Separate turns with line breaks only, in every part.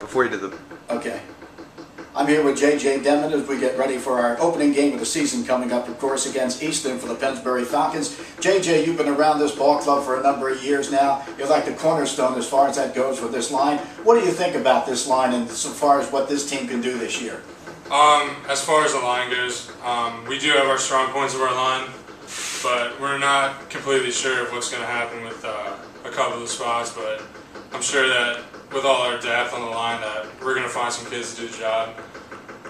Before you did the...
Okay. I'm here with J.J. Denman as we get ready for our opening game of the season coming up, of course, against Easton for the Pennsbury Falcons. J.J., you've been around this ball club for a number of years now. You're like the cornerstone as far as that goes with this line. What do you think about this line and so far as what this team can do this year?
As far as the line goes, we do have our strong points of our line, but we're not completely sure of what's going to happen with a couple of the spots, but I'm sure that with all our depth on the line that we're going to find some kids to do the job.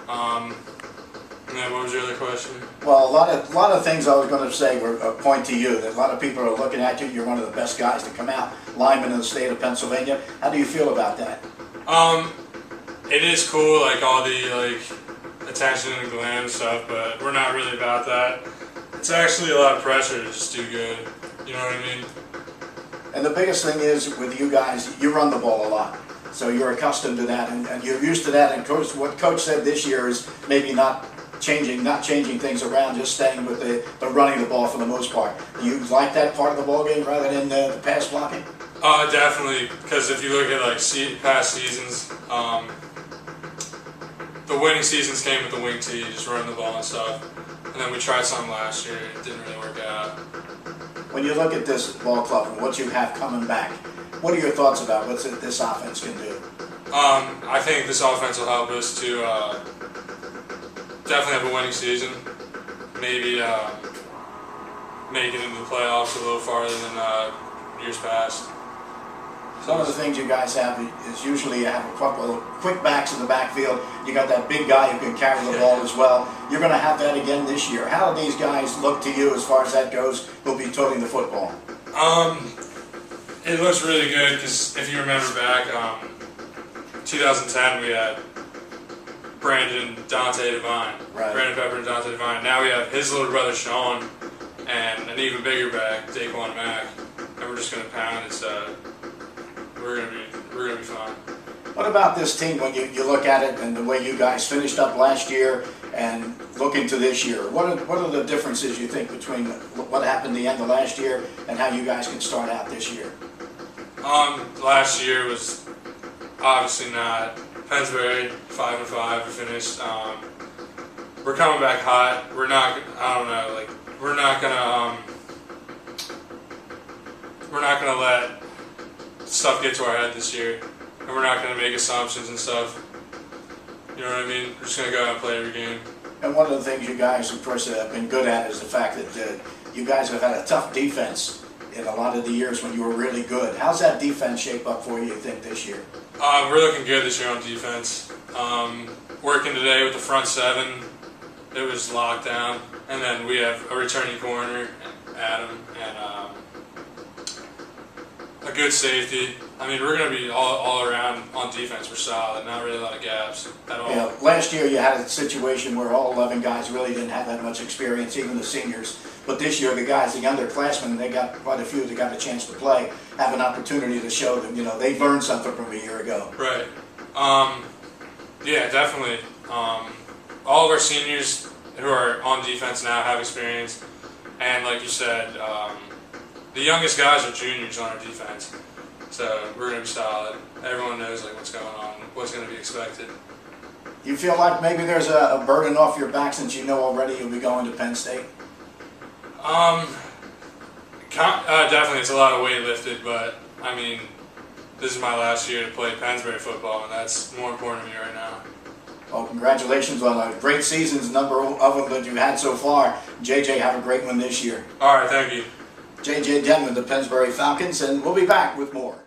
And then what was your other question?
Well, a lot of things I was going to say were a point to you. That a lot of people are looking at you. You're one of the best guys to come out, lineman in the state of Pennsylvania. How do you feel about that?
It is cool, like all the attention and glam stuff, but we're not really about that. It's actually a lot of pressure to just do good. You know what I mean?
And the biggest thing is with you guys, you run the ball a lot. So you're accustomed to that, and you're used to that. And coach, what Coach said this year is maybe not changing things around, just staying with the running the ball for the most part. Do you like that part of the ball game rather than the pass blocking?
Definitely, because if you look at past seasons, the winning seasons came with the wing tee, just running the ball and stuff. And then we tried some last year, it didn't really work out. When
you look at this ball club and what you have coming back, what are your thoughts about what this offense can do?
I think this offense will help us to definitely have a winning season. Maybe make it into the playoffs a little farther than years past.
Some of the things you guys have is usually you have a couple of quick backs in the backfield. You got that big guy who can carry the ball as well. You're going to have that again this year. How do these guys look to you as far as that goes, who'll be toting the football?
It looks really good because if you remember back, 2010 we had Brandon Dante Devine,
right.
Brandon Pepper and Dante Devine. Now we have his little brother Sean and an even bigger back, Daquan Mack, and we're just going to pound it. So we're gonna be fine.
What about this team when you look at it and the way you guys finished up last year and look into this year? What are the differences you think between what happened the end of last year and how you guys can start out this year?
Last year was obviously not Pennsbury 5-5. We finished. We're coming back hot. We're not. I don't know. Like we're not gonna let stuff get to our head this year, and we're not going to make assumptions and stuff. You know what I mean? We're just going to go out and play every game.
And one of the things you guys, of course, have been good at is the fact that you guys have had a tough defense in a lot of the years when you were really good. How's that defense shape up for you think, this year?
We're looking good this year on defense. Working today with the front seven, it was locked down. And then we have a returning corner, Adam, and a good safety. I mean, we're going to be all around on defense. We're solid. Not really a lot of gaps at all.
Yeah, last year you had a situation where all 11 guys really didn't have that much experience, even the seniors. But this year, the guys, the underclassmen, they got quite a few that got a chance to play, have an opportunity to show them, they've learned something from a year ago.
Right. Yeah, definitely. All of our seniors who are on defense now have experience. And like you said, the youngest guys are juniors on our defense, so we're going to be solid. Everyone knows what's going on, what's going to be expected.
You feel like maybe there's a burden off your back since you know already you'll be going to Penn State?
Definitely, it's a lot of weight lifted, but I mean, this is my last year to play Pennsbury football, and that's more important to me right now.
Well, congratulations on a great seasons, number of them that you've had so far. JJ, have a great one this year.
All right, thank you.
J.J. Denman, the Pennsbury Falcons, and we'll be back with more.